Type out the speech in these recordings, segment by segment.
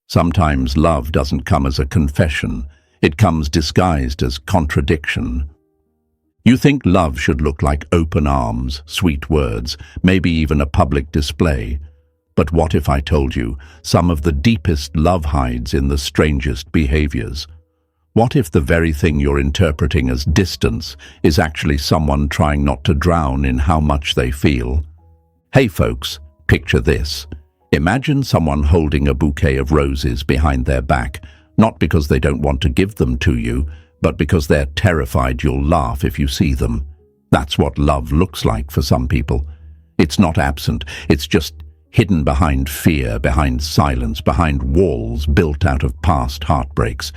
Sometimes love doesn't come as a confession. It comes disguised as contradiction. You think love should look like open arms, sweet words, maybe even a public display. But what if I told you some of the deepest love hides in the strangest behaviors? What if the very thing you're interpreting as distance is actually someone trying not to drown in how much they feel? Hey folks, picture this. Imagine someone holding a bouquet of roses behind their back, not because they don't want to give them to you, but because they're terrified you'll laugh if you see them. That's what love looks like for some people. It's not absent, it's just hidden behind fear, behind silence, behind walls built out of past heartbreaks.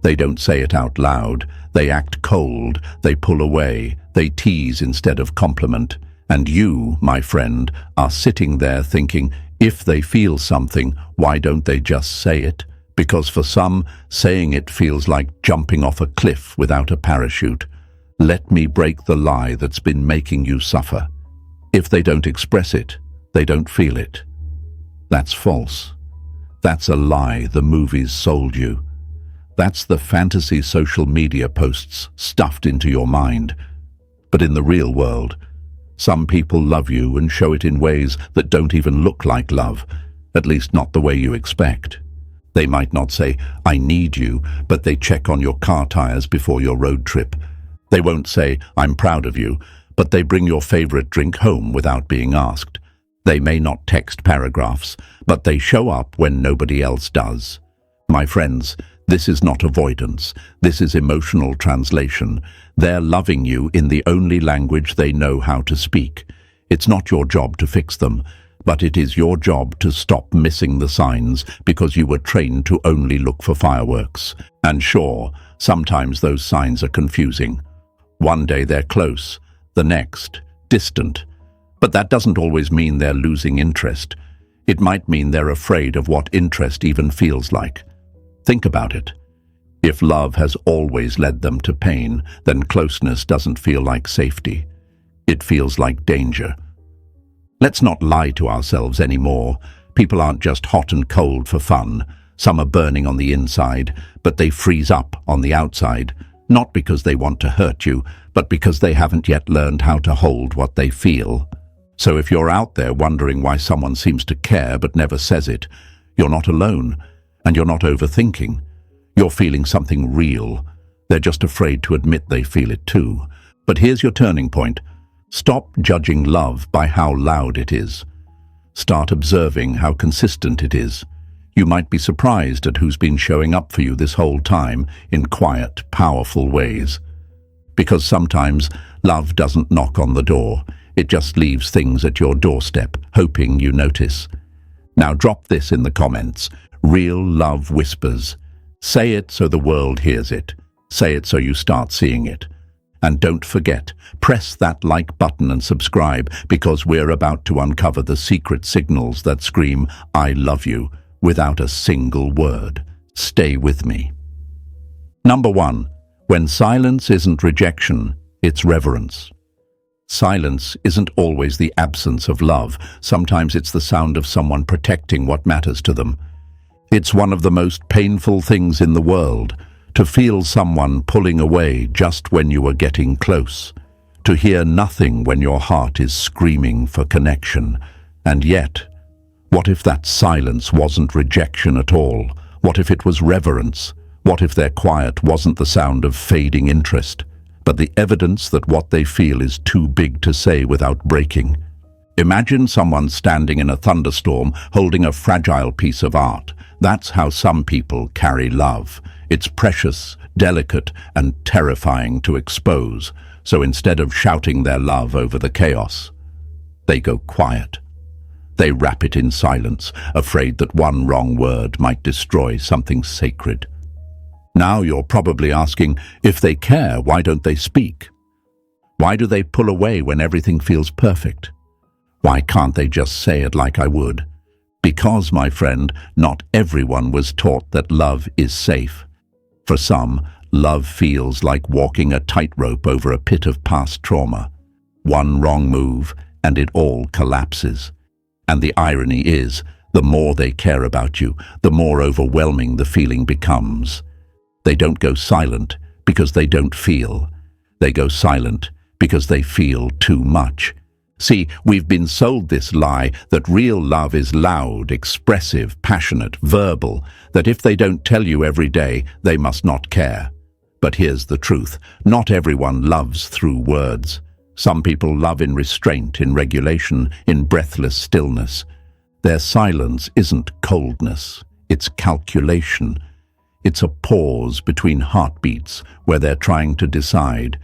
They don't say it out loud. They act cold. They pull away. They tease instead of compliment. And you, my friend, are sitting there thinking, if they feel something, why don't they just say it? Because for some, saying it feels like jumping off a cliff without a parachute. Let me break the lie that's been making you suffer. If they don't express it, they don't feel it. That's false. That's a lie the movies sold you. That's the fantasy social media posts stuffed into your mind. But in the real world, some people love you and show it in ways that don't even look like love, at least not the way you expect. They might not say, "I need you," but they check on your car tires before your road trip. They won't say, "I'm proud of you," but they bring your favorite drink home without being asked. They may not text paragraphs, but they show up when nobody else does. My friends, this is not avoidance. This is emotional translation. They're loving you in the only language they know how to speak. It's not your job to fix them, but it is your job to stop missing the signs because you were trained to only look for fireworks. And sure, sometimes those signs are confusing. One day they're close, the next, distant. But that doesn't always mean they're losing interest. It might mean they're afraid of what interest even feels like. Think about it. If love has always led them to pain, then closeness doesn't feel like safety. It feels like danger. Let's not lie to ourselves anymore. People aren't just hot and cold for fun. Some are burning on the inside, but they freeze up on the outside, not because they want to hurt you, but because they haven't yet learned how to hold what they feel. So if you're out there wondering why someone seems to care but never says it, you're not alone, and you're not overthinking. You're feeling something real. They're just afraid to admit they feel it too. But here's your turning point. Stop judging love by how loud it is. Start observing how consistent it is. You might be surprised at who's been showing up for you this whole time in quiet, powerful ways. Because sometimes love doesn't knock on the door. It just leaves things at your doorstep, hoping you notice. Now drop this in the comments. Real love whispers. Say it so the world hears it. Say it so you start seeing it. And don't forget, press that like button and subscribe, because we're about to uncover the secret signals that scream, "I love you," without a single word. Stay with me. Number 1. When silence isn't rejection, it's reverence. Silence isn't always the absence of love. Sometimes it's the sound of someone protecting what matters to them. It's one of the most painful things in the world, to feel someone pulling away just when you are getting close, to hear nothing when your heart is screaming for connection. And yet, what if that silence wasn't rejection at all? What if it was reverence? What if their quiet wasn't the sound of fading interest, but the evidence that what they feel is too big to say without breaking? Imagine someone standing in a thunderstorm holding a fragile piece of art. That's how some people carry love. It's precious, delicate, and terrifying to expose. So instead of shouting their love over the chaos, they go quiet. They wrap it in silence, afraid that one wrong word might destroy something sacred. Now you're probably asking, if they care, why don't they speak? Why do they pull away when everything feels perfect? Why can't they just say it like I would? Because, my friend, not everyone was taught that love is safe. For some, love feels like walking a tightrope over a pit of past trauma. One wrong move, and it all collapses. And the irony is, The more they care about you, the more overwhelming the feeling becomes. They don't go silent because they don't feel. They go silent because they feel too much. See, we've been sold this lie that real love is loud, expressive, passionate, verbal, that if they don't tell you every day, they must not care. But here's the truth. Not everyone loves through words. Some people love in restraint, in regulation, in breathless stillness. Their silence isn't coldness, it's calculation. It's a pause between heartbeats where they're trying to decide,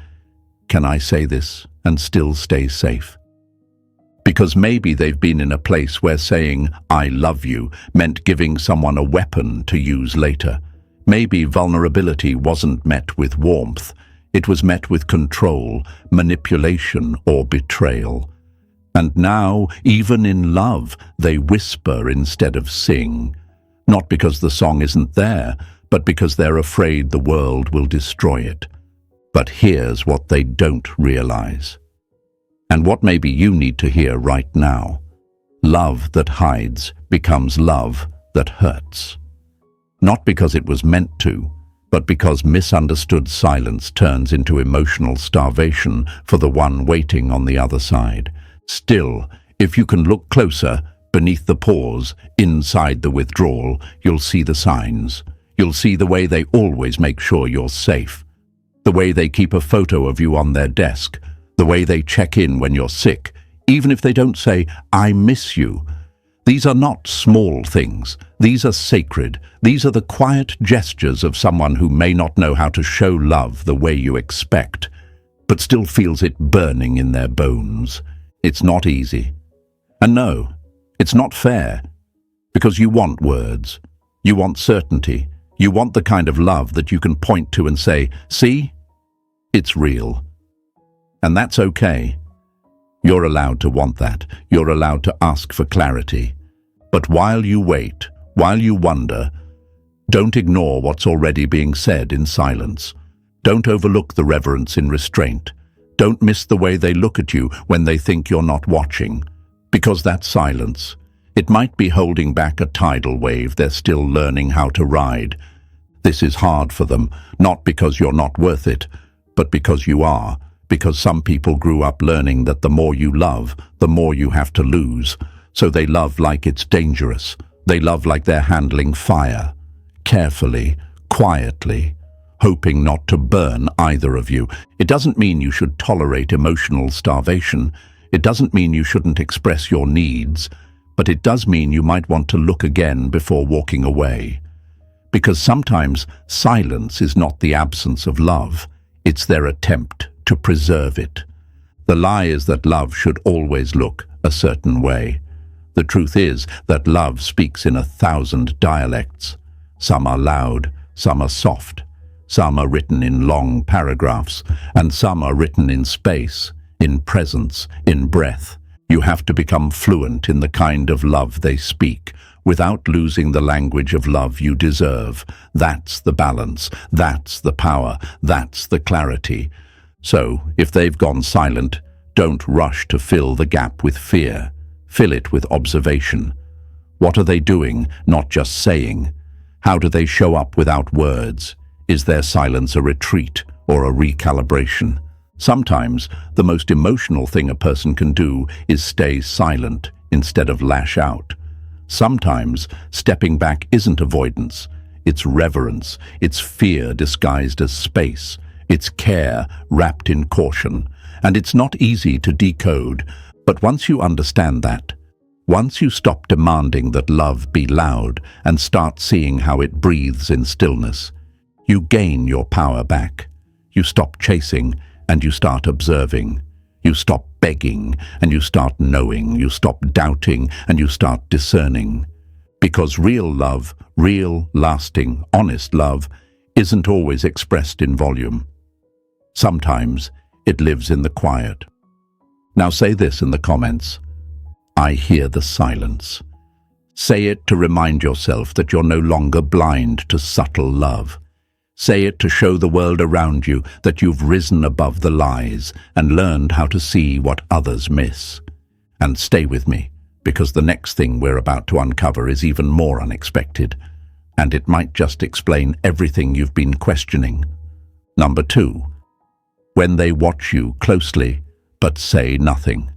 can I say this and still stay safe? Because maybe they've been in a place where saying, I love you, meant giving someone a weapon to use later. Maybe vulnerability wasn't met with warmth. It was met with control, manipulation, or betrayal. And now, even in love, they whisper instead of sing. Not because the song isn't there, but because they're afraid the world will destroy it. But here's what they don't realize. And what maybe you need to hear right now. Love that hides becomes love that hurts. Not because it was meant to, but because misunderstood silence turns into emotional starvation for the one waiting on the other side. Still, if you can look closer, beneath the pause, inside the withdrawal, you'll see the signs. You'll see the way they always make sure you're safe. The way they keep a photo of you on their desk. The way they check in when you're sick, even if they don't say, I miss you. These are not small things. These are sacred. These are the quiet gestures of someone who may not know how to show love the way you expect, but still feels it burning in their bones. It's not easy. And no, it's not fair, because you want words. You want certainty. You want the kind of love that you can point to and say, see, it's real. And that's okay. You're allowed to want that. You're allowed to ask for clarity. But while you wait, while you wonder, don't ignore what's already being said in silence. Don't overlook the reverence in restraint. Don't miss the way they look at you when they think you're not watching. Because that silence, it might be holding back a tidal wave they're still learning how to ride. This is hard for them, not because you're not worth it, but because you are. Because some people grew up learning that the more you love, the more you have to lose. So they love like it's dangerous. They love like they're handling fire. Carefully, quietly, hoping not to burn either of you. It doesn't mean you should tolerate emotional starvation. It doesn't mean you shouldn't express your needs. But it does mean you might want to look again before walking away. Because sometimes silence is not the absence of love. It's their attempt to preserve it. The lie is that love should always look a certain way. The truth is that love speaks in 1,000 dialects. Some are loud, some are soft, some are written in long paragraphs, and some are written in space, in presence, in breath. You have to become fluent in the kind of love they speak, without losing the language of love you deserve. That's the balance, that's the power, that's the clarity. So, if they've gone silent, don't rush to fill the gap with fear. Fill it with observation. What are they doing, not just saying? How do they show up without words? Is their silence a retreat or a recalibration? Sometimes, the most emotional thing a person can do is stay silent instead of lash out. Sometimes, stepping back isn't avoidance. It's reverence. It's fear disguised as space. It's care wrapped in caution. And it's not easy to decode. But once you understand that, once you stop demanding that love be loud and start seeing how it breathes in stillness, you gain your power back. You stop chasing and you start observing. You stop begging and you start knowing. You stop doubting and you start discerning. Because real love, real, lasting, honest love, isn't always expressed in volume. Sometimes it lives in the quiet. Now say this in the comments. I hear the silence. Say it to remind yourself that you're no longer blind to subtle love. Say it to show the world around you that you've risen above the lies and learned how to see what others miss. And stay with me, because the next thing we're about to uncover is even more unexpected, and it might just explain everything you've been questioning. Number 2. When they watch you closely, but say nothing.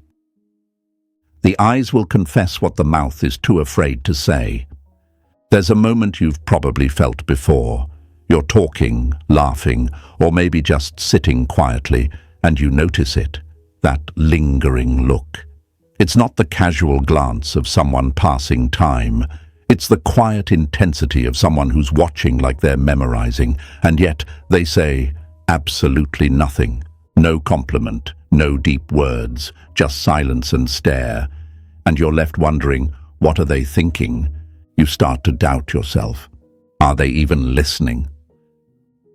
The eyes will confess what the mouth is too afraid to say. There's a moment you've probably felt before. You're talking, laughing, or maybe just sitting quietly, and you notice it, that lingering look. It's not the casual glance of someone passing time. It's the quiet intensity of someone who's watching like they're memorizing, and yet they say absolutely nothing. No compliment, no deep words, just silence and stare. And you're left wondering, what are they thinking? You start to doubt yourself. Are they even listening?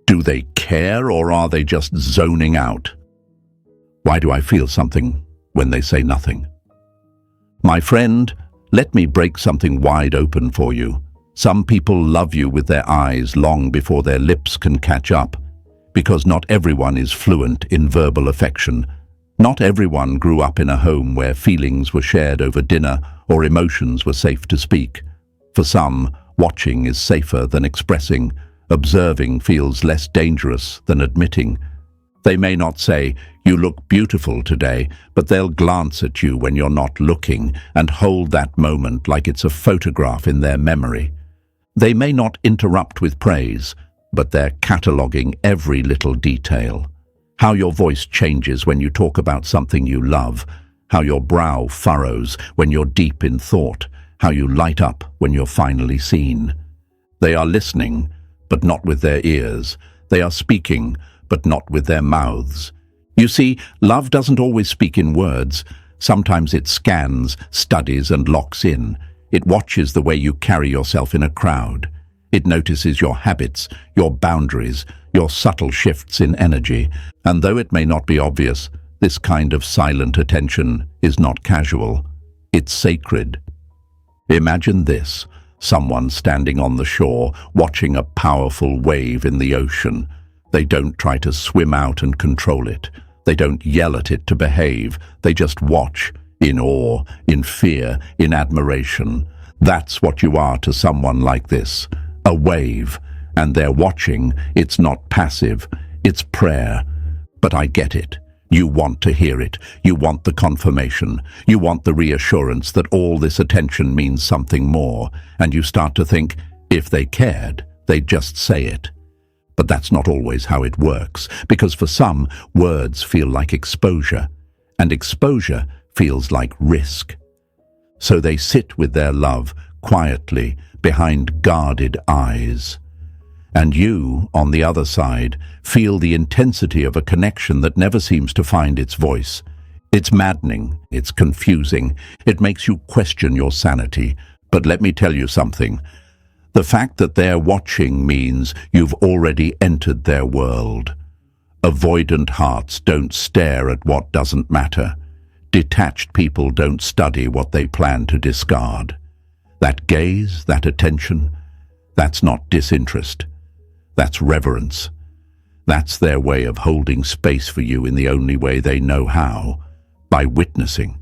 Do they care, or are they just zoning out? Why do I feel something when they say nothing? My friend, let me break something wide open for you. Some people love you with their eyes long before their lips can catch up, because not everyone is fluent in verbal affection. Not everyone grew up in a home where feelings were shared over dinner or emotions were safe to speak. For some, watching is safer than expressing. Observing feels less dangerous than admitting. They may not say, "You look beautiful today," but they'll glance at you when you're not looking and hold that moment like it's a photograph in their memory. They may not interrupt with praise, but they're cataloging every little detail. How your voice changes when you talk about something you love, how your brow furrows when you're deep in thought, how you light up when you're finally seen. They are listening, but not with their ears. They are speaking, but not with their mouths. You see, love doesn't always speak in words. Sometimes it scans, studies, and locks in. It watches the way you carry yourself in a crowd. It notices your habits, your boundaries, your subtle shifts in energy. And though it may not be obvious, this kind of silent attention is not casual. It's sacred. Imagine this, someone standing on the shore, watching a powerful wave in the ocean. They don't try to swim out and control it. They don't yell at it to behave. They just watch, in awe, in fear, in admiration. That's what you are to someone like this, a wave. And they're watching. It's not passive, it's prayer. But I get it. You want to hear it. You want the confirmation. You want the reassurance that all this attention means something more. And you start to think, if they cared, they'd just say it. But that's not always how it works, because for some, words feel like exposure, and exposure feels like risk. So they sit with their love, quietly, behind guarded eyes. And you, on the other side, feel the intensity of a connection that never seems to find its voice. It's maddening, it's confusing, it makes you question your sanity. But let me tell you something. The fact that they're watching means you've already entered their world. Avoidant hearts don't stare at what doesn't matter. Detached people don't study what they plan to discard. That gaze, that attention, that's not disinterest. That's reverence. That's their way of holding space for you in the only way they know how, by witnessing.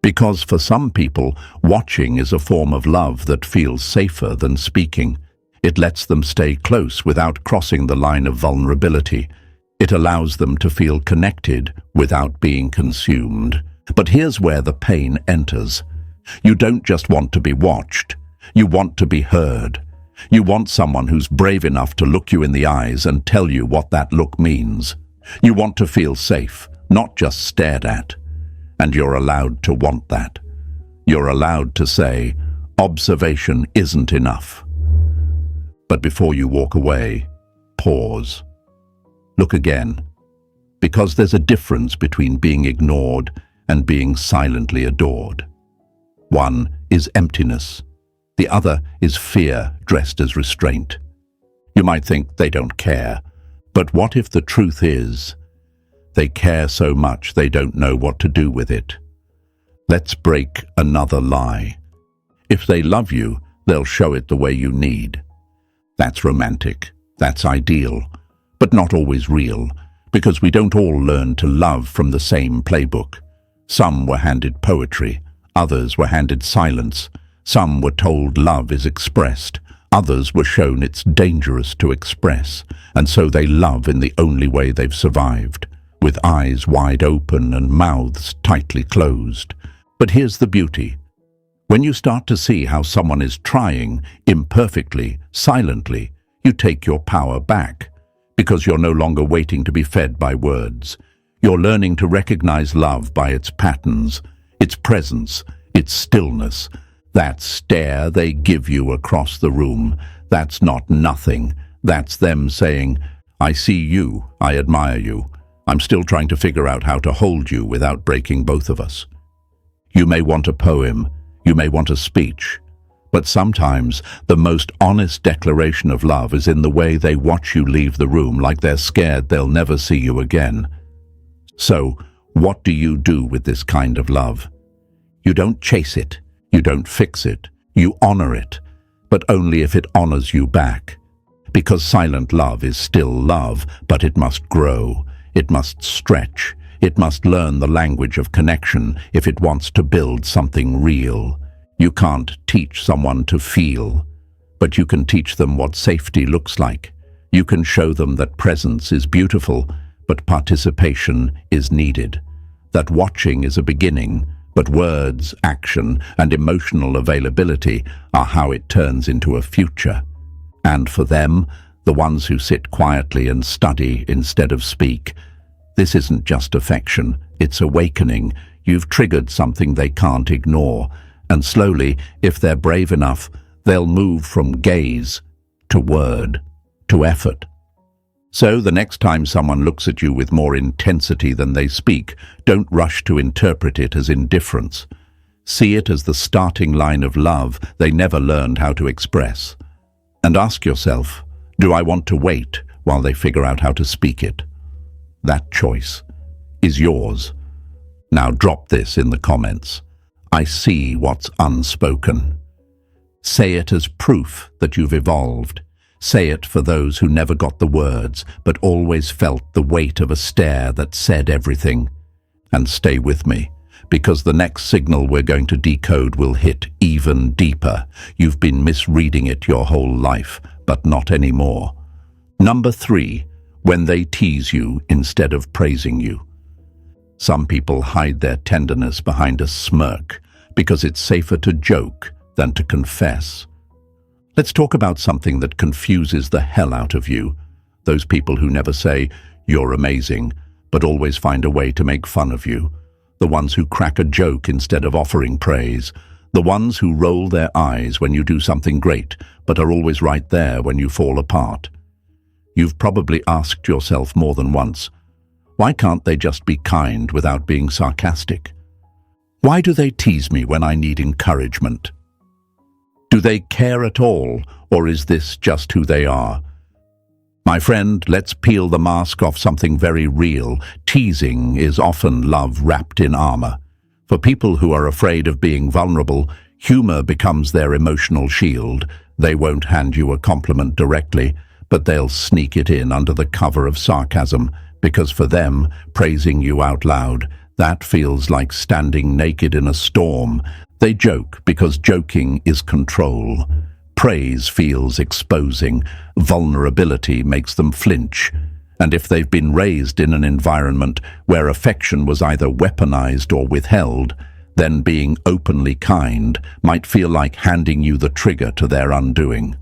Because for some people, watching is a form of love that feels safer than speaking. It lets them stay close without crossing the line of vulnerability. It allows them to feel connected without being consumed. But here's where the pain enters. You don't just want to be watched. You want to be heard. You want someone who's brave enough to look you in the eyes and tell you what that look means. You want to feel safe, not just stared at. And you're allowed to want that. You're allowed to say, observation isn't enough. But before you walk away, pause. Look again. Because there's a difference between being ignored and being silently adored. One is emptiness. The other is fear dressed as restraint. You might think they don't care, but what if the truth is, they care so much they don't know what to do with it? Let's break another lie. If they love you, they'll show it the way you need. That's romantic, that's ideal, but not always real, because we don't all learn to love from the same playbook. Some were handed poetry, Others were handed silence. Some were told love is expressed. Others were shown it's dangerous to express, and so they love in the only way they've survived, with eyes wide open and mouths tightly closed. But here's the beauty. When you start to see how someone is trying, imperfectly, silently, you take your power back, because you're no longer waiting to be fed by words. You're learning to recognize love by its patterns, its presence, its stillness. That stare they give you across the room, that's not nothing. That's them saying, I see you, I admire you. I'm still trying to figure out how to hold you without breaking both of us. You may want a poem, you may want a speech, but sometimes the most honest declaration of love is in the way they watch you leave the room like they're scared they'll never see you again. So, what do you do with this kind of love? You don't chase it. You don't fix it, you honor it, but only if it honors you back. Because silent love is still love, but it must grow, it must stretch, it must learn the language of connection if it wants to build something real. You can't teach someone to feel, but you can teach them what safety looks like. You can show them that presence is beautiful, but participation is needed. That watching is a beginning, but words, action, and emotional availability are how it turns into a future. And for them, the ones who sit quietly and study instead of speak, this isn't just affection, it's awakening. You've triggered something they can't ignore, and slowly, if they're brave enough, they'll move from gaze to word, to effort. So the next time someone looks at you with more intensity than they speak, don't rush to interpret it as indifference. See it as the starting line of love they never learned how to express. And ask yourself, do I want to wait while they figure out how to speak it? That choice is yours. Now drop this in the comments. I see what's unspoken. Say it as proof that you've evolved. Say it for those who never got the words, but always felt the weight of a stare that said everything. And stay with me, because the next signal we're going to decode will hit even deeper. You've been misreading it your whole life, but not anymore. Number 3, when they tease you instead of praising you. Some people hide their tenderness behind a smirk, because it's safer to joke than to confess. Let's talk about something that confuses the hell out of you. Those people who never say, you're amazing, but always find a way to make fun of you. The ones who crack a joke instead of offering praise. The ones who roll their eyes when you do something great, but are always right there when you fall apart. You've probably asked yourself more than once, why can't they just be kind without being sarcastic? Why do they tease me when I need encouragement? Do they care at all, or is this just who they are? My friend, let's peel the mask off something very real. Teasing is often love wrapped in armor. For people who are afraid of being vulnerable, humor becomes their emotional shield. They won't hand you a compliment directly, but they'll sneak it in under the cover of sarcasm, because for them, praising you out loud, that feels like standing naked in a storm. They joke because joking is control. Praise feels exposing. Vulnerability makes them flinch. And if they've been raised in an environment where affection was either weaponized or withheld, then being openly kind might feel like handing you the trigger to their undoing.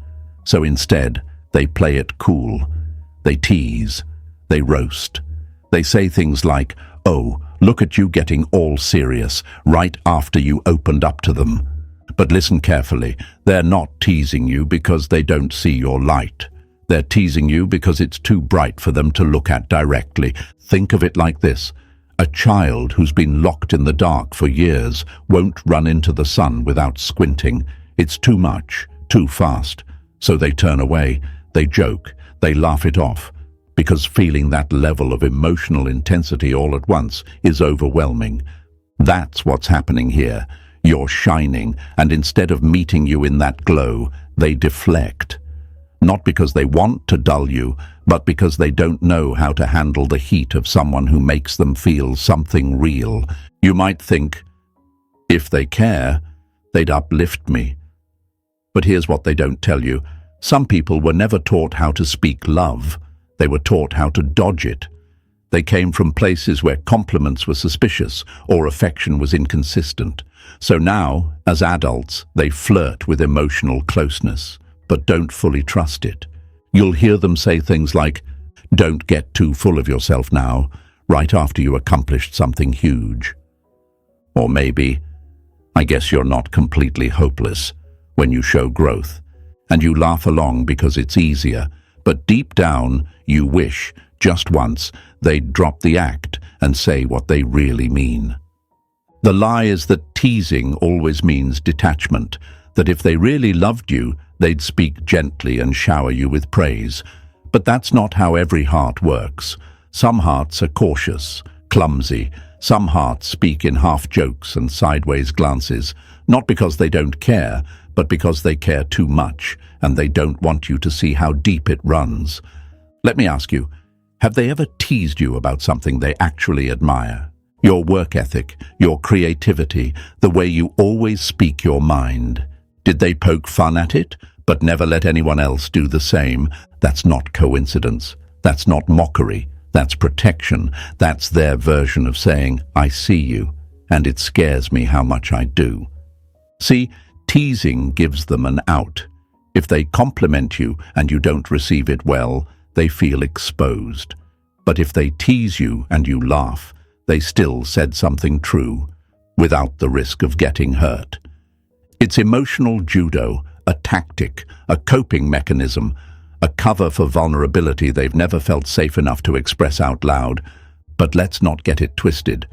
So instead, they play it cool. They tease. They roast. They say things like, oh, look at you getting all serious right after you opened up to them. But listen carefully, they're not teasing you because they don't see your light. They're teasing you because it's too bright for them to look at directly. Think of it like this. A child who's been locked in the dark for years won't run into the sun without squinting. It's too much, too fast. So they turn away, they joke, they laugh it off, because feeling that level of emotional intensity all at once is overwhelming. That's what's happening here. You're shining, and instead of meeting you in that glow, they deflect. Not because they want to dull you, but because they don't know how to handle the heat of someone who makes them feel something real. You might think, If they care, they'd uplift me. But here's what they don't tell you. Some people were never taught how to speak love. They were taught how to dodge it. They came from places where compliments were suspicious or affection was inconsistent. So now, as adults, they flirt with emotional closeness, but don't fully trust it. You'll hear them say things like, "Don't get too full of yourself now," right after you accomplished something huge. Or maybe, "I guess you're not completely hopeless," when you show growth. And you laugh along because it's easier, but deep down, you wish, just once, they'd drop the act and say what they really mean. The lie is that teasing always means detachment, that if they really loved you, they'd speak gently and shower you with praise. But that's not how every heart works. Some hearts are cautious, clumsy. Some hearts speak in half-jokes and sideways glances, not because they don't care, but because they care too much, and they don't want you to see how deep it runs. Let me ask you, have they ever teased you about something they actually admire? Your work ethic, your creativity, the way you always speak your mind. Did they poke fun at it, but never let anyone else do the same? That's not coincidence. That's not mockery. That's protection. That's their version of saying, "I see you, and it scares me how much I do." See, teasing gives them an out. If they compliment you and you don't receive it well, they feel exposed. But if they tease you and you laugh, they still said something true, without the risk of getting hurt. It's emotional judo, a tactic, a coping mechanism, a cover for vulnerability they've never felt safe enough to express out loud. But let's not get it twisted.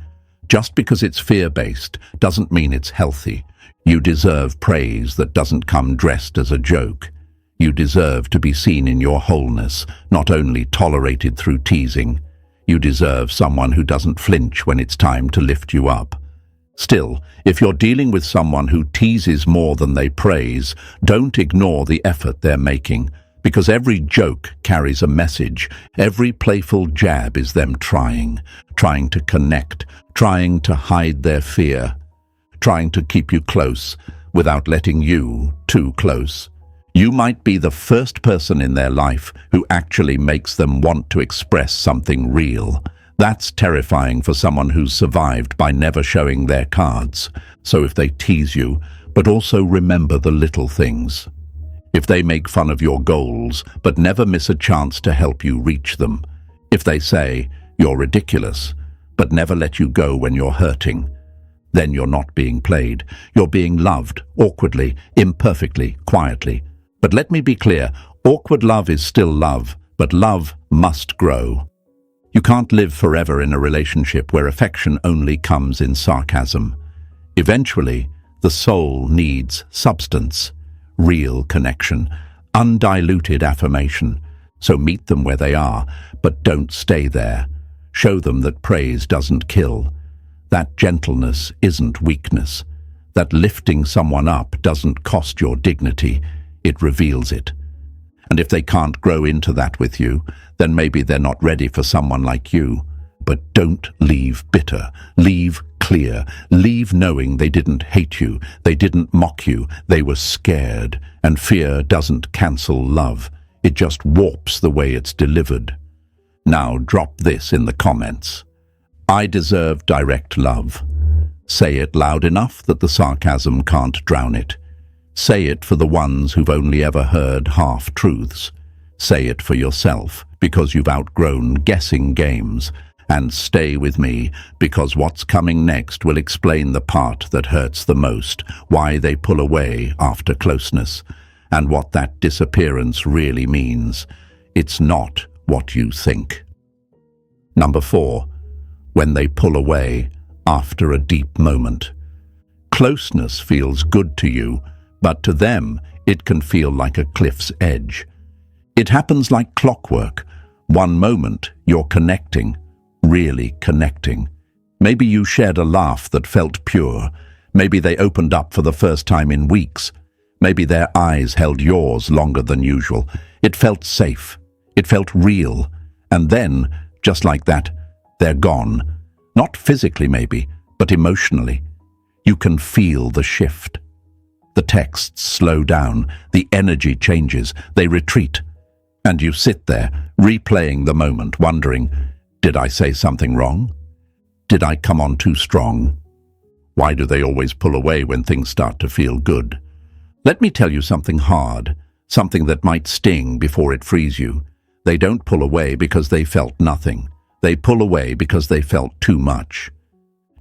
Just because it's fear-based doesn't mean it's healthy. You deserve praise that doesn't come dressed as a joke. You deserve to be seen in your wholeness, not only tolerated through teasing. You deserve someone who doesn't flinch when it's time to lift you up. Still, if you're dealing with someone who teases more than they praise, don't ignore the effort they're making, because every joke carries a message. Every playful jab is them trying to connect, trying to hide their fear, trying to keep you close without letting you too close. You might be the first person in their life who actually makes them want to express something real. That's terrifying for someone who's survived by never showing their cards. So if they tease you, but also remember the little things. If they make fun of your goals, but never miss a chance to help you reach them. If they say, "You're ridiculous," but never let you go when you're hurting. Then you're not being played. You're being loved, awkwardly, imperfectly, quietly. But let me be clear, awkward love is still love, but love must grow. You can't live forever in a relationship where affection only comes in sarcasm. Eventually, the soul needs substance, real connection, undiluted affirmation. So meet them where they are, but don't stay there. Show them that praise doesn't kill, that gentleness isn't weakness, that lifting someone up doesn't cost your dignity. It reveals it. And if they can't grow into that with you, then maybe they're not ready for someone like you. But don't leave bitter. Leave clear. Leave knowing they didn't hate you. They didn't mock you. They were scared. And fear doesn't cancel love. It just warps the way it's delivered. Now drop this in the comments. I deserve direct love. Say it loud enough that the sarcasm can't drown it. Say it for the ones who've only ever heard half-truths. Say it for yourself, because you've outgrown guessing games. And stay with me, because what's coming next will explain the part that hurts the most, why they pull away after closeness, and what that disappearance really means. It's not what you think. Number 4. When they pull away after a deep moment. Closeness feels good to you, but to them, it can feel like a cliff's edge. It happens like clockwork. One moment, you're connecting, really connecting. Maybe you shared a laugh that felt pure. Maybe they opened up for the first time in weeks. Maybe their eyes held yours longer than usual. It felt safe. It felt real. And then, just like that, they're gone. Not physically maybe, but emotionally. You can feel the shift. The texts slow down, the energy changes, they retreat. And you sit there, replaying the moment, wondering, did I say something wrong? Did I come on too strong? Why do they always pull away when things start to feel good? Let me tell you something hard, something that might sting before it frees you. They don't pull away because they felt nothing. They pull away because they felt too much.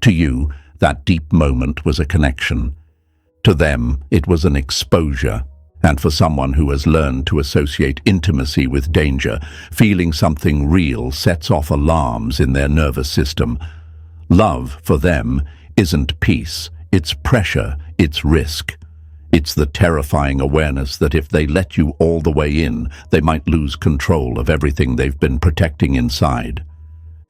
To you, that deep moment was a connection. To them, it was an exposure. And for someone who has learned to associate intimacy with danger, feeling something real sets off alarms in their nervous system. Love, for them, isn't peace. It's pressure. It's risk. It's the terrifying awareness that if they let you all the way in, they might lose control of everything they've been protecting inside.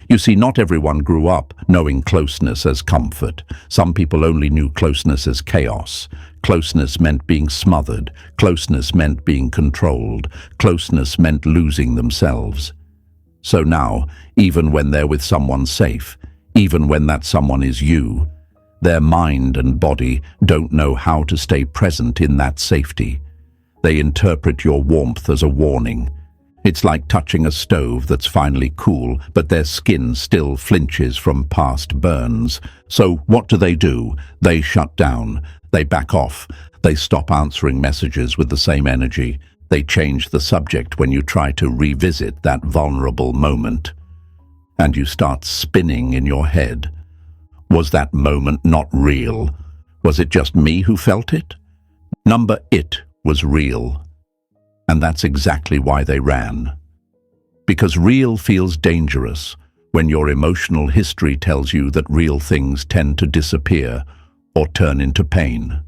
You see, not everyone grew up knowing closeness as comfort. Some people only knew closeness as chaos. Closeness meant being smothered. Closeness meant being controlled. Closeness meant losing themselves. So now, even when they're with someone safe, even when that someone is you, their mind and body don't know how to stay present in that safety. They interpret your warmth as a warning. It's like touching a stove that's finally cool, but their skin still flinches from past burns. So what do? They shut down. They back off. They stop answering messages with the same energy. They change the subject when you try to revisit that vulnerable moment. And you start spinning in your head. Was that moment not real? Was it just me who felt it? It was real. And that's exactly why they ran. Because real feels dangerous when your emotional history tells you that real things tend to disappear or turn into pain.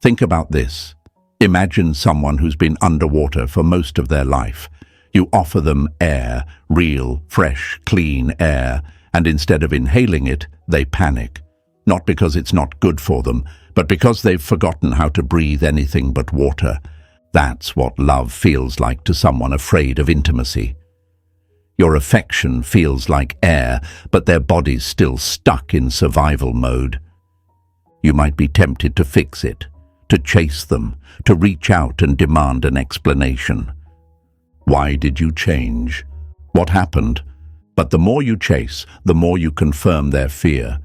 Think about this. Imagine someone who's been underwater for most of their life. You offer them air, real, fresh, clean air, and instead of inhaling it, they panic. Not because it's not good for them, but because they've forgotten how to breathe anything but water. That's what love feels like to someone afraid of intimacy. Your affection feels like air, but their body's still stuck in survival mode. You might be tempted to fix it, to chase them, to reach out and demand an explanation. Why did you change? What happened? But the more you chase, the more you confirm their fear.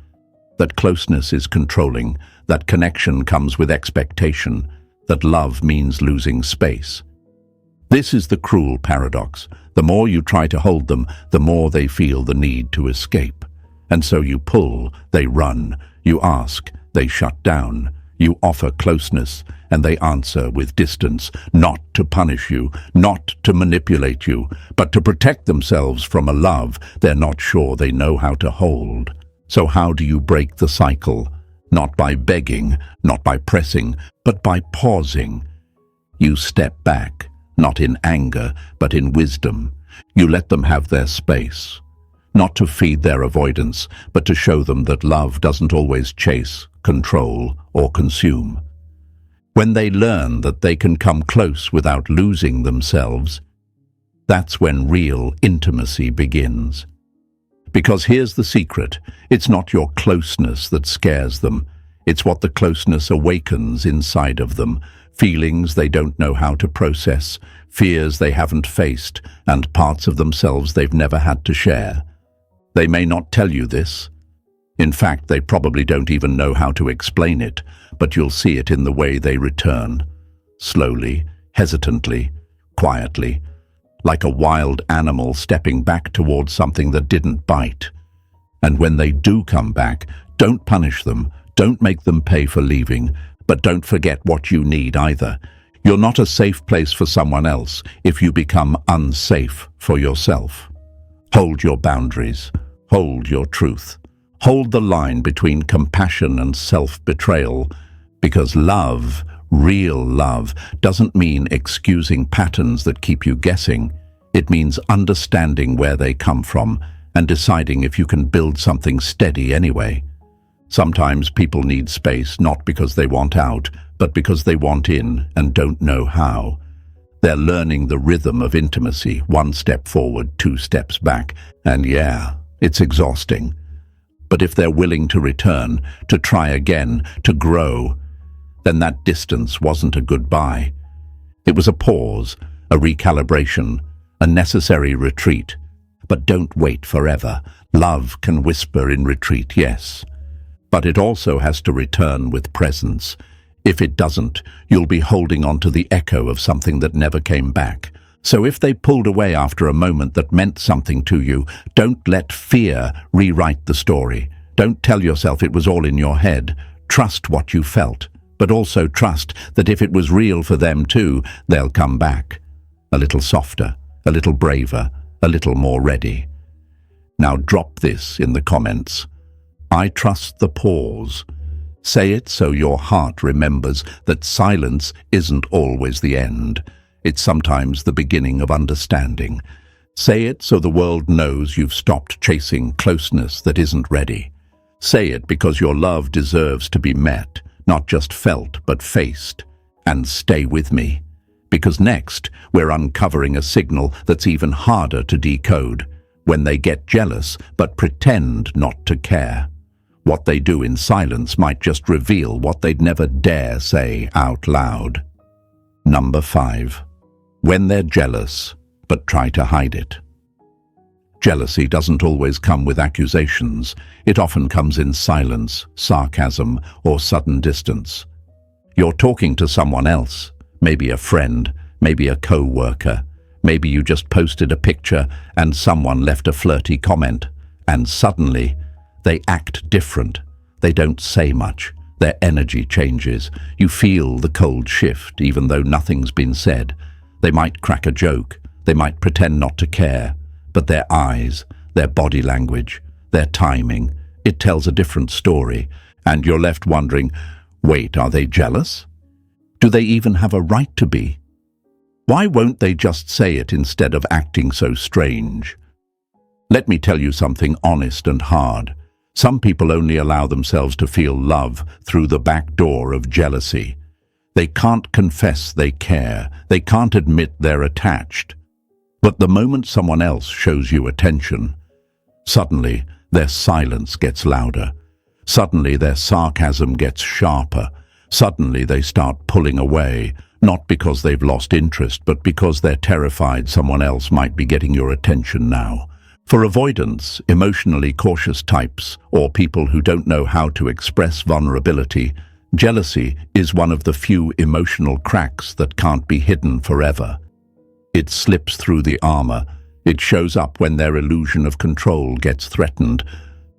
That closeness is controlling, that connection comes with expectation, that love means losing space. This is the cruel paradox. The more you try to hold them, the more they feel the need to escape. And so you pull, they run. You ask, they shut down. You offer closeness, and they answer with distance, not to punish you, not to manipulate you, but to protect themselves from a love they're not sure they know how to hold. So how do you break the cycle? Not by begging, not by pressing, but by pausing. You step back, not in anger, but in wisdom. You let them have their space. Not to feed their avoidance, but to show them that love doesn't always chase, control, or consume. When they learn that they can come close without losing themselves, that's when real intimacy begins. Because here's the secret, it's not your closeness that scares them. It's what the closeness awakens inside of them, feelings they don't know how to process, fears they haven't faced, and parts of themselves they've never had to share. They may not tell you this. In fact, they probably don't even know how to explain it, but you'll see it in the way they return. Slowly, hesitantly, quietly, like a wild animal stepping back towards something that didn't bite. And when they do come back, don't punish them, don't make them pay for leaving, but don't forget what you need either. You're not a safe place for someone else if you become unsafe for yourself. Hold your boundaries. Hold your truth. Hold the line between compassion and self-betrayal, because love, real love, doesn't mean excusing patterns that keep you guessing. It means understanding where they come from and deciding if you can build something steady anyway. Sometimes people need space not because they want out, but because they want in and don't know how. They're learning the rhythm of intimacy, 1 step forward, 2 steps back, and yeah, it's exhausting. But if they're willing to return, to try again, to grow, then that distance wasn't a goodbye. It was a pause, a recalibration, a necessary retreat. But don't wait forever. Love can whisper in retreat, yes. But it also has to return with presence. If it doesn't, you'll be holding on to the echo of something that never came back. So if they pulled away after a moment that meant something to you, don't let fear rewrite the story. Don't tell yourself it was all in your head. Trust what you felt, but also trust that if it was real for them too, they'll come back. A little softer, a little braver, a little more ready. Now drop this in the comments. I trust the pause. Say it so your heart remembers that silence isn't always the end. It's sometimes the beginning of understanding. Say it so the world knows you've stopped chasing closeness that isn't ready. Say it because your love deserves to be met, not just felt but faced. And stay with me, because next we're uncovering a signal that's even harder to decode. When they get jealous but pretend not to care. What they do in silence might just reveal what they'd never dare say out loud. Number 5. When they're jealous, but try to hide it. Jealousy doesn't always come with accusations. It often comes in silence, sarcasm, or sudden distance. You're talking to someone else, maybe a friend, maybe a co-worker. Maybe you just posted a picture and someone left a flirty comment, and suddenly they act different. They don't say much. Their energy changes. You feel the cold shift even though nothing's been said. They might crack a joke. They might pretend not to care. But their eyes, their body language, their timing, it tells a different story. And you're left wondering, wait, are they jealous? Do they even have a right to be? Why won't they just say it instead of acting so strange? Let me tell you something honest and hard. Some people only allow themselves to feel love through the back door of jealousy. They can't confess they care. They can't admit they're attached. But the moment someone else shows you attention, suddenly their silence gets louder. Suddenly their sarcasm gets sharper. Suddenly they start pulling away, not because they've lost interest, but because they're terrified someone else might be getting your attention now. For avoidance, emotionally cautious types, or people who don't know how to express vulnerability, jealousy is one of the few emotional cracks that can't be hidden forever. It slips through the armor. It shows up when their illusion of control gets threatened.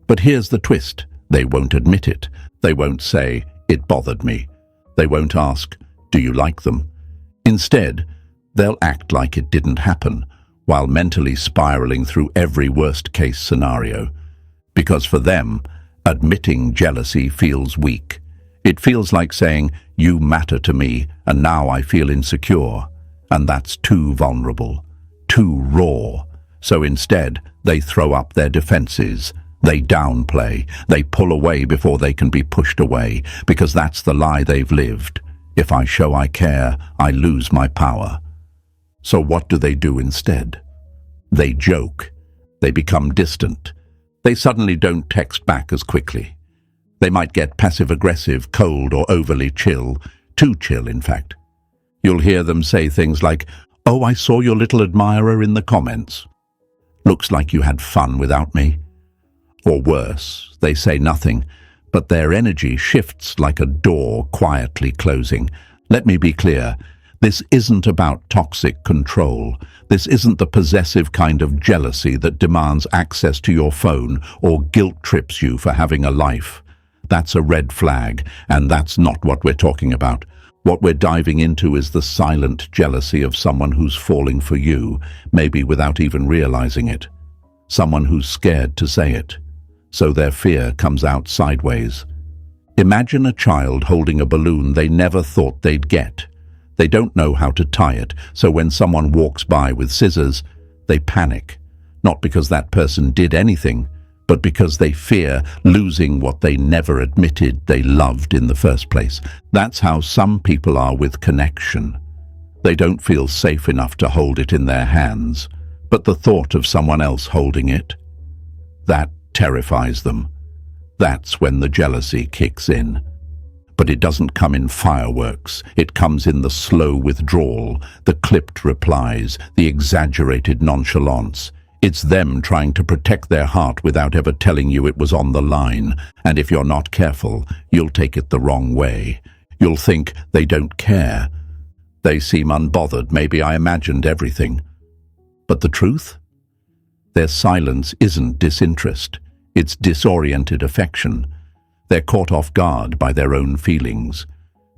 But here's the twist. They won't admit it. They won't say, "It bothered me." They won't ask, "Do you like them?" Instead, they'll act like it didn't happen, while mentally spiraling through every worst-case scenario. Because for them, admitting jealousy feels weak. It feels like saying, "You matter to me, and now I feel insecure." And that's too vulnerable, too raw. So instead, they throw up their defenses. They downplay. They pull away before they can be pushed away, because that's the lie they've lived. If I show I care, I lose my power. So what do they do instead? They joke. They become distant. They suddenly don't text back as quickly. They might get passive-aggressive, cold, or overly chill. Too chill, in fact. You'll hear them say things like, "Oh, I saw your little admirer in the comments. Looks like you had fun without me." Or worse, they say nothing, but their energy shifts like a door quietly closing. Let me be clear, this isn't about toxic control. This isn't the possessive kind of jealousy that demands access to your phone or guilt trips you for having a life. That's a red flag, and that's not what we're talking about. What we're diving into is the silent jealousy of someone who's falling for you, maybe without even realizing it. Someone who's scared to say it, so their fear comes out sideways. Imagine a child holding a balloon they never thought they'd get. They don't know how to tie it, so when someone walks by with scissors, they panic. Not because that person did anything, but because they fear losing what they never admitted they loved in the first place. That's how some people are with connection. They don't feel safe enough to hold it in their hands, but the thought of someone else holding it, that terrifies them. That's when the jealousy kicks in. But it doesn't come in fireworks. It comes in the slow withdrawal, the clipped replies, the exaggerated nonchalance. It's them trying to protect their heart without ever telling you it was on the line. And if you're not careful, you'll take it the wrong way. You'll think they don't care. They seem unbothered. Maybe I imagined everything. But the truth? Their silence isn't disinterest. It's disoriented affection. They're caught off guard by their own feelings.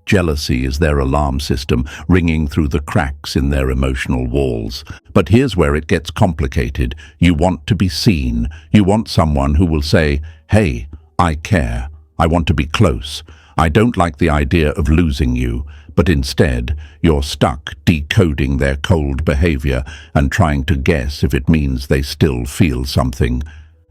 Jealousy is their alarm system, ringing through the cracks in their emotional walls. But here's where it gets complicated. You want to be seen. You want someone who will say, "Hey, I care. I want to be close. I don't like the idea of losing you." But instead, you're stuck decoding their cold behavior and trying to guess if it means they still feel something.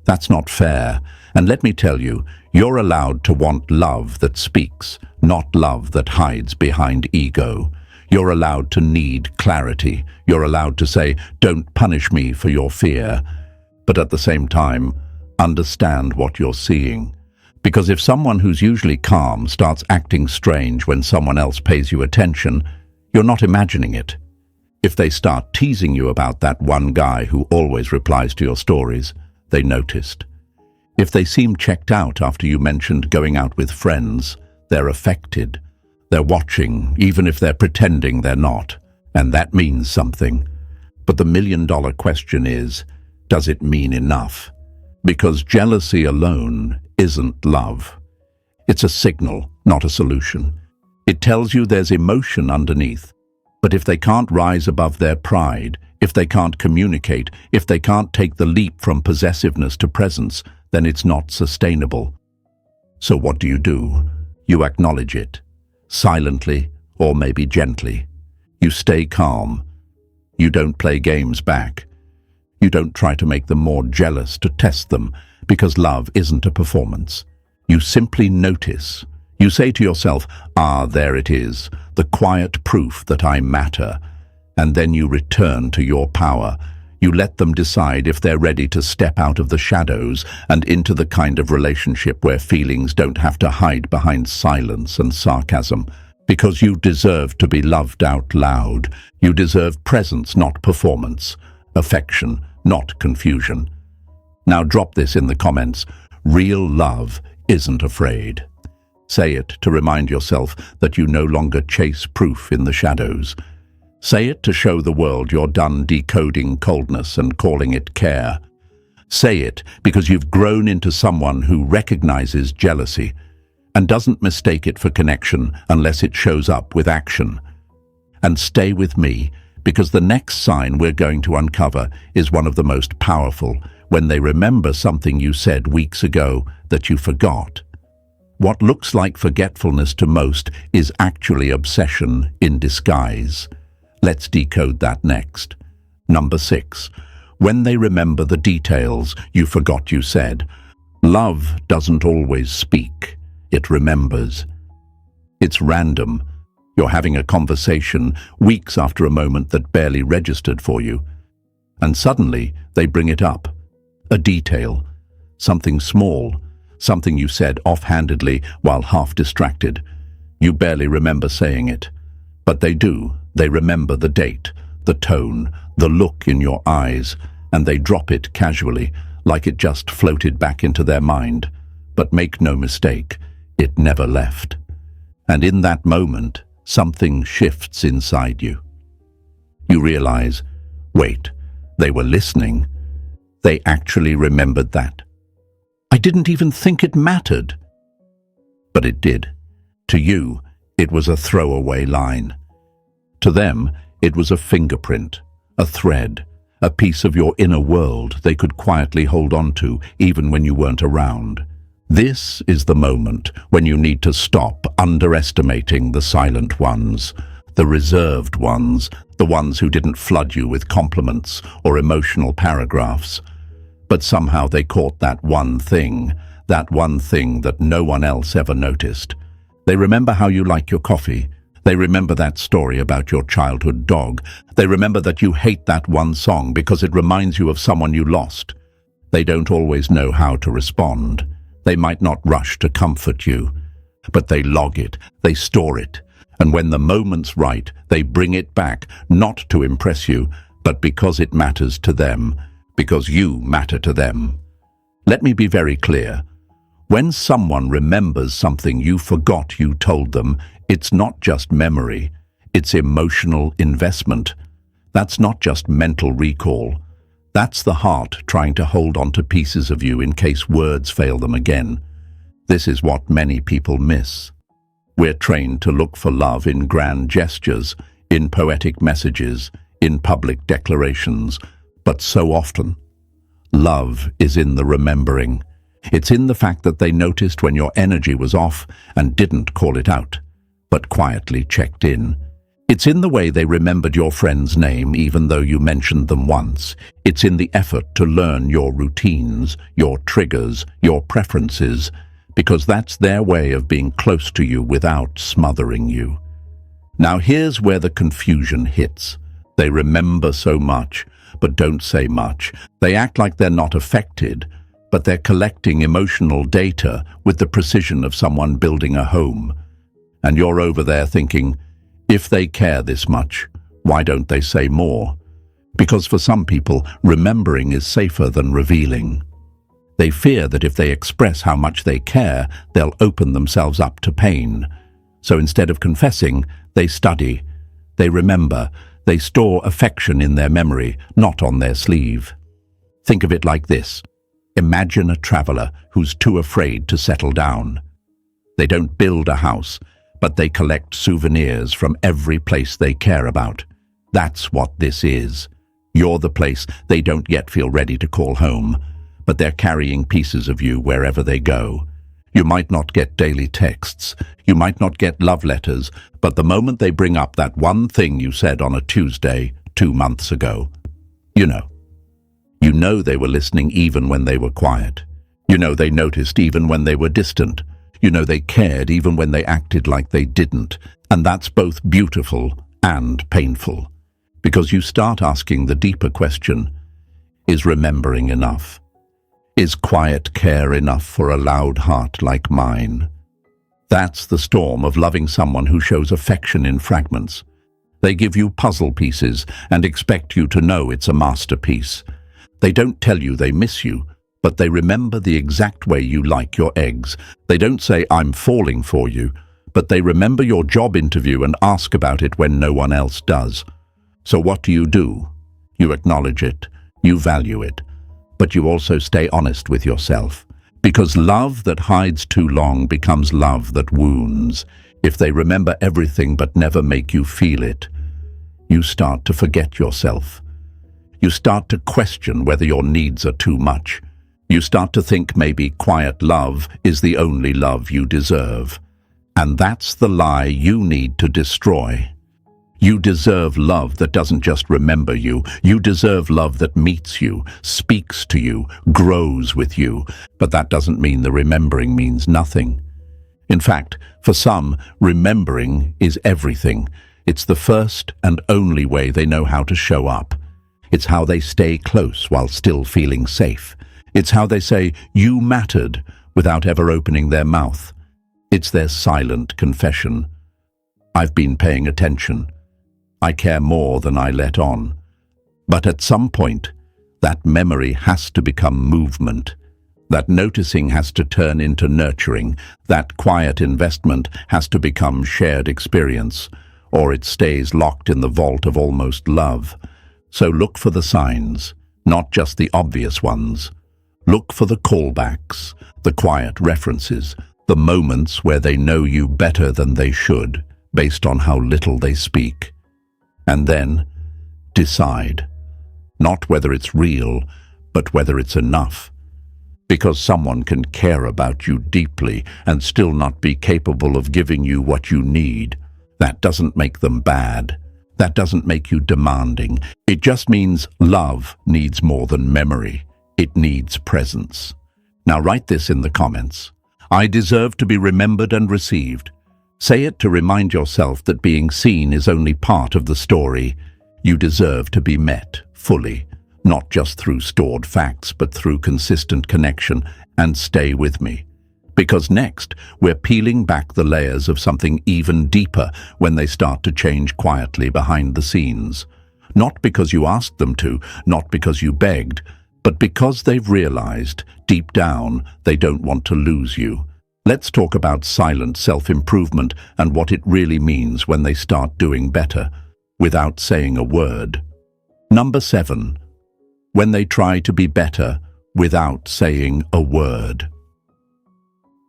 That's not fair. And let me tell you, you're allowed to want love that speaks, not love that hides behind ego. You're allowed to need clarity. You're allowed to say, "Don't punish me for your fear." But at the same time, understand what you're seeing. Because if someone who's usually calm starts acting strange when someone else pays you attention, you're not imagining it. If they start teasing you about that one guy who always replies to your stories, they noticed. If they seem checked out after you mentioned going out with friends, they're affected. They're watching, even if they're pretending they're not. And that means something. But the million-dollar question is, does it mean enough? Because jealousy alone isn't love. It's a signal, not a solution. It tells you there's emotion underneath. But if they can't rise above their pride, if they can't communicate, if they can't take the leap from possessiveness to presence, then it's not sustainable. So what do? You acknowledge it, silently or maybe gently. You stay calm. You don't play games back. You don't try to make them more jealous to test them, because love isn't a performance. You simply notice. You say to yourself, there it is, the quiet proof that I matter. And then you return to your power. You let them decide if they're ready to step out of the shadows and into the kind of relationship where feelings don't have to hide behind silence and sarcasm. Because you deserve to be loved out loud. You deserve presence, not performance. Affection, not confusion. Now drop this in the comments. Real love isn't afraid. Say it to remind yourself that you no longer chase proof in the shadows. Say it to show the world you're done decoding coldness and calling it care. Say it because you've grown into someone who recognizes jealousy and doesn't mistake it for connection unless it shows up with action. And stay with me, because the next sign we're going to uncover is one of the most powerful, when they remember something you said weeks ago that you forgot. What looks like forgetfulness to most is actually obsession in disguise. Let's decode that next. Number 6. When they remember the details you forgot you said. Love doesn't always speak. It remembers. It's random. You're having a conversation weeks after a moment that barely registered for you. And suddenly they bring it up. A detail. Something small. Something you said offhandedly while half distracted. You barely remember saying it. But they do. They remember the date, the tone, the look in your eyes, and they drop it casually, like it just floated back into their mind. But make no mistake, it never left. And in that moment, something shifts inside you. You realize, wait, they were listening. They actually remembered that. I didn't even think it mattered. But it did. To you, it was a throwaway line. To them, it was a fingerprint, a thread, a piece of your inner world they could quietly hold on to even when you weren't around. This is the moment when you need to stop underestimating the silent ones, the reserved ones, the ones who didn't flood you with compliments or emotional paragraphs. But somehow they caught that one thing that no one else ever noticed. They remember how you like your coffee. They remember that story about your childhood dog. They remember that you hate that one song because it reminds you of someone you lost. They don't always know how to respond. They might not rush to comfort you, but they log it, they store it, and when the moment's right, they bring it back, not to impress you, but because it matters to them, because you matter to them. Let me be very clear. When someone remembers something you forgot you told them, it's not just memory, it's emotional investment. That's not just mental recall. That's the heart trying to hold on to pieces of you in case words fail them again. This is what many people miss. We're trained to look for love in grand gestures, in poetic messages, in public declarations, but so often, love is in the remembering. It's in the fact that they noticed when your energy was off and didn't call it out, but quietly checked in. It's in the way they remembered your friend's name even though you mentioned them once. It's in the effort to learn your routines, your triggers, your preferences, because that's their way of being close to you without smothering you. Now here's where the confusion hits. They remember so much, but don't say much. They act like they're not affected, but they're collecting emotional data with the precision of someone building a home. And you're over there thinking, if they care this much, why don't they say more? Because for some people, remembering is safer than revealing. They fear that if they express how much they care, they'll open themselves up to pain. So instead of confessing, they study, they remember, they store affection in their memory, not on their sleeve. Think of it like this. Imagine a traveler who's too afraid to settle down. They don't build a house, but they collect souvenirs from every place they care about. That's what this is. You're the place they don't yet feel ready to call home, but they're carrying pieces of you wherever they go. You might not get daily texts, you might not get love letters, but the moment they bring up that one thing you said on a Tuesday 2 months ago, you know they were listening even when they were quiet. You know they noticed even when they were distant. You know they cared even when they acted like they didn't. And that's both beautiful and painful. Because you start asking the deeper question, is remembering enough? Is quiet care enough for a loud heart like mine? That's the storm of loving someone who shows affection in fragments. They give you puzzle pieces and expect you to know it's a masterpiece. They don't tell you they miss you, but they remember the exact way you like your eggs. They don't say, I'm falling for you, but they remember your job interview and ask about it when no one else does. So what do? You acknowledge it, you value it, but you also stay honest with yourself. Because love that hides too long becomes love that wounds. If they remember everything but never make you feel it, you start to forget yourself. You start to question whether your needs are too much. You start to think maybe quiet love is the only love you deserve. And that's the lie you need to destroy. You deserve love that doesn't just remember you. You deserve love that meets you, speaks to you, grows with you. But that doesn't mean the remembering means nothing. In fact, for some, remembering is everything. It's the first and only way they know how to show up. It's how they stay close while still feeling safe. It's how they say, you mattered, without ever opening their mouth. It's their silent confession. I've been paying attention. I care more than I let on. But at some point, that memory has to become movement. That noticing has to turn into nurturing. That quiet investment has to become shared experience, or it stays locked in the vault of almost love. So look for the signs, not just the obvious ones. Look for the callbacks, the quiet references, the moments where they know you better than they should, based on how little they speak. And then, decide. Not whether it's real, but whether it's enough. Because someone can care about you deeply and still not be capable of giving you what you need. That doesn't make them bad. That doesn't make you demanding. It just means love needs more than memory. It needs presence. Now write this in the comments. I deserve to be remembered and received. Say it to remind yourself that being seen is only part of the story. You deserve to be met fully, not just through stored facts, but through consistent connection. And stay with me, Because next, we're peeling back the layers of something even deeper when they start to change quietly behind the scenes. Not because you asked them to, not because you begged, but because they've realized, deep down, they don't want to lose you. Let's talk about silent self-improvement and what it really means when they start doing better, without saying a word. Number 7. When they try to be better without saying a word.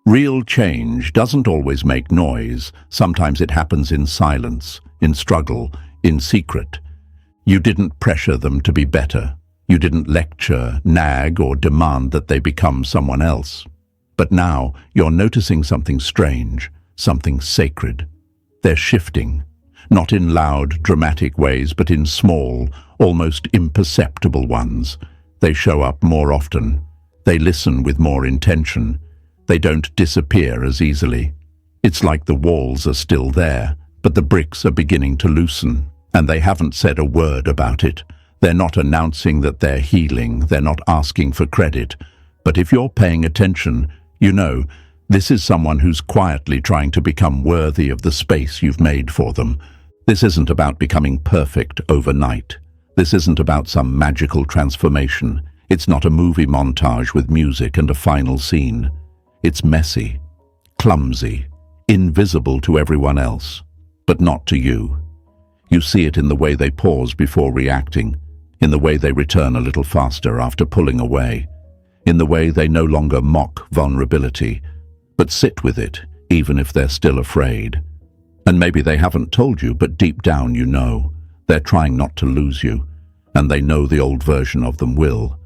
Real change doesn't always make noise. Sometimes it happens in silence, in struggle, in secret. You didn't pressure them to be better. You didn't lecture, nag, or demand that they become someone else. But now you're noticing something strange, something sacred. They're shifting, not in loud, dramatic ways, but in small, almost imperceptible ones. They show up more often. They listen with more intention. They don't disappear as easily. It's like the walls are still there, but the bricks are beginning to loosen, and they haven't said a word about it. They're not announcing that they're healing. They're not asking for credit. But if you're paying attention, you know, this is someone who's quietly trying to become worthy of the space you've made for them. This isn't about becoming perfect overnight. This isn't about some magical transformation. It's not a movie montage with music and a final scene. It's messy, clumsy, invisible to everyone else, but not to you. You see it in the way they pause before reacting, in the way they return a little faster after pulling away, in the way they no longer mock vulnerability, but sit with it, even if they're still afraid. And maybe they haven't told you, but deep down you know. They're trying not to lose you, and they know the old version of them will.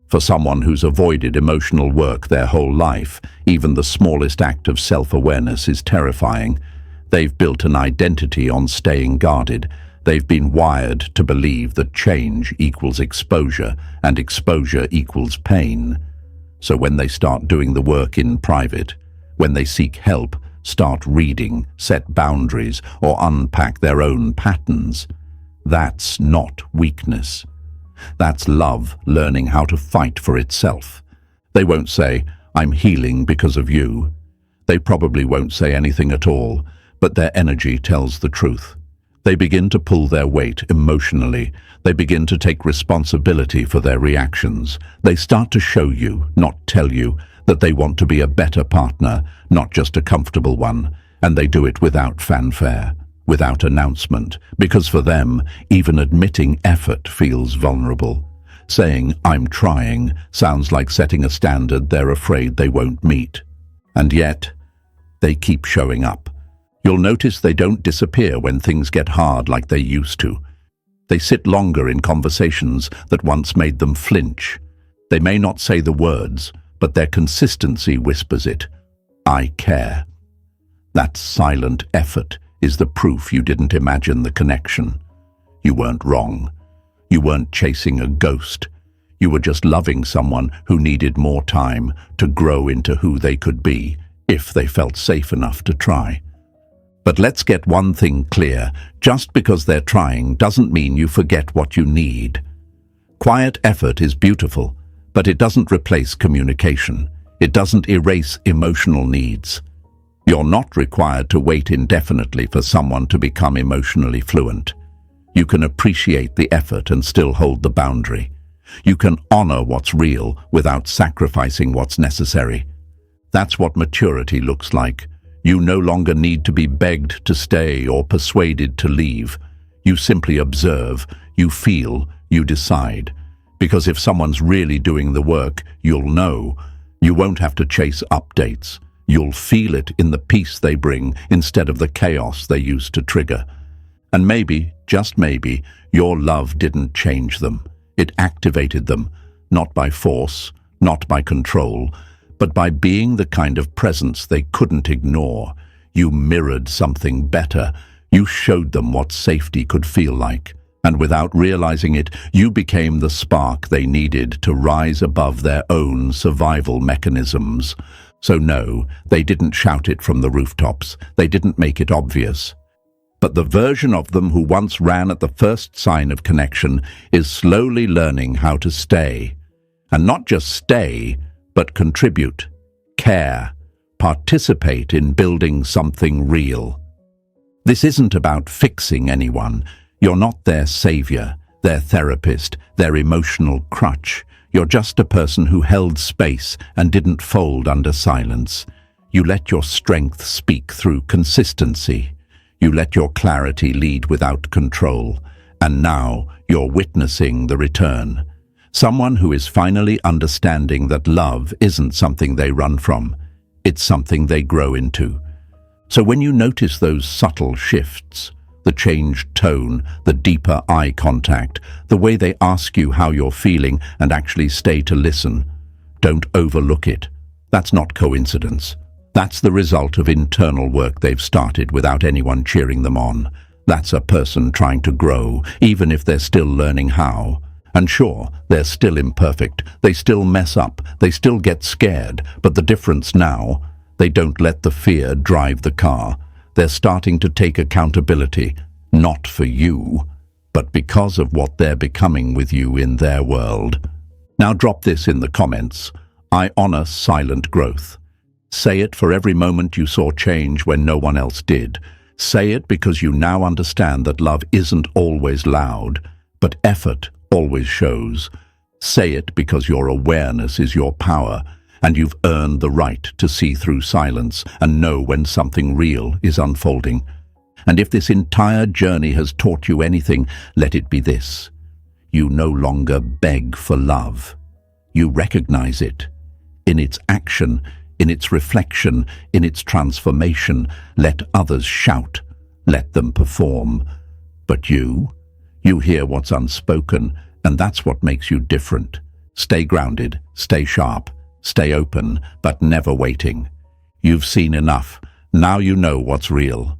For someone who's avoided emotional work their whole life, even the smallest act of self-awareness is terrifying. They've built an identity on staying guarded. They've been wired to believe that change equals exposure, and exposure equals pain. So when they start doing the work in private, when they seek help, start reading, set boundaries, or unpack their own patterns, that's not weakness. That's love learning how to fight for itself. They won't say, "I'm healing because of you." They probably won't say anything at all, but their energy tells the truth. They begin to pull their weight emotionally. They begin to take responsibility for their reactions. They start to show you, not tell you, that they want to be a better partner, not just a comfortable one. And they do it without fanfare, without announcement, because for them, even admitting effort feels vulnerable. Saying, "I'm trying," sounds like setting a standard they're afraid they won't meet. And yet, they keep showing up. You'll notice they don't disappear when things get hard like they used to. They sit longer in conversations that once made them flinch. They may not say the words, but their consistency whispers it. "I care." That silent effort is the proof you didn't imagine the connection. You weren't wrong. You weren't chasing a ghost. You were just loving someone who needed more time to grow into who they could be, if they felt safe enough to try. But let's get one thing clear. Just because they're trying doesn't mean you forget what you need. Quiet effort is beautiful, but it doesn't replace communication. It doesn't erase emotional needs. You're not required to wait indefinitely for someone to become emotionally fluent. You can appreciate the effort and still hold the boundary. You can honor what's real without sacrificing what's necessary. That's what maturity looks like. You no longer need to be begged to stay or persuaded to leave. You simply observe, you feel, you decide. Because if someone's really doing the work, you'll know. You won't have to chase updates. You'll feel it in the peace they bring instead of the chaos they used to trigger. And maybe, just maybe, your love didn't change them. It activated them, not by force, not by control, but by being the kind of presence they couldn't ignore. You mirrored something better. You showed them what safety could feel like. And without realizing it, you became the spark they needed to rise above their own survival mechanisms. So no, they didn't shout it from the rooftops. They didn't make it obvious. But the version of them who once ran at the first sign of connection is slowly learning how to stay. And not just stay, but contribute, care, participate in building something real. This isn't about fixing anyone. You're not their savior, their therapist, their emotional crutch. You're just a person who held space and didn't fold under silence. You let your strength speak through consistency. You let your clarity lead without control. And now you're witnessing the return. Someone who is finally understanding that love isn't something they run from. It's something they grow into. So when you notice those subtle shifts, the changed tone, the deeper eye contact, the way they ask you how you're feeling and actually stay to listen, don't overlook it. That's not coincidence. That's the result of internal work they've started without anyone cheering them on. That's a person trying to grow, even if they're still learning how. And sure, they're still imperfect. They still mess up. They still get scared. But the difference now, they don't let the fear drive the car. They're starting to take accountability, not for you, but because of what they're becoming with you in their world. Now drop this in the comments. I honor silent growth. Say it for every moment you saw change when no one else did. Say it because you now understand that love isn't always loud, but effort always shows. Say it because your awareness is your power, and you've earned the right to see through silence and know when something real is unfolding. And if this entire journey has taught you anything, let it be this. You no longer beg for love. You recognize it. In its action, in its reflection, in its transformation. Let others shout. Let them perform. But you hear what's unspoken, and that's what makes you different. Stay grounded, stay sharp, stay open, but never waiting. You've seen enough. Now you know what's real.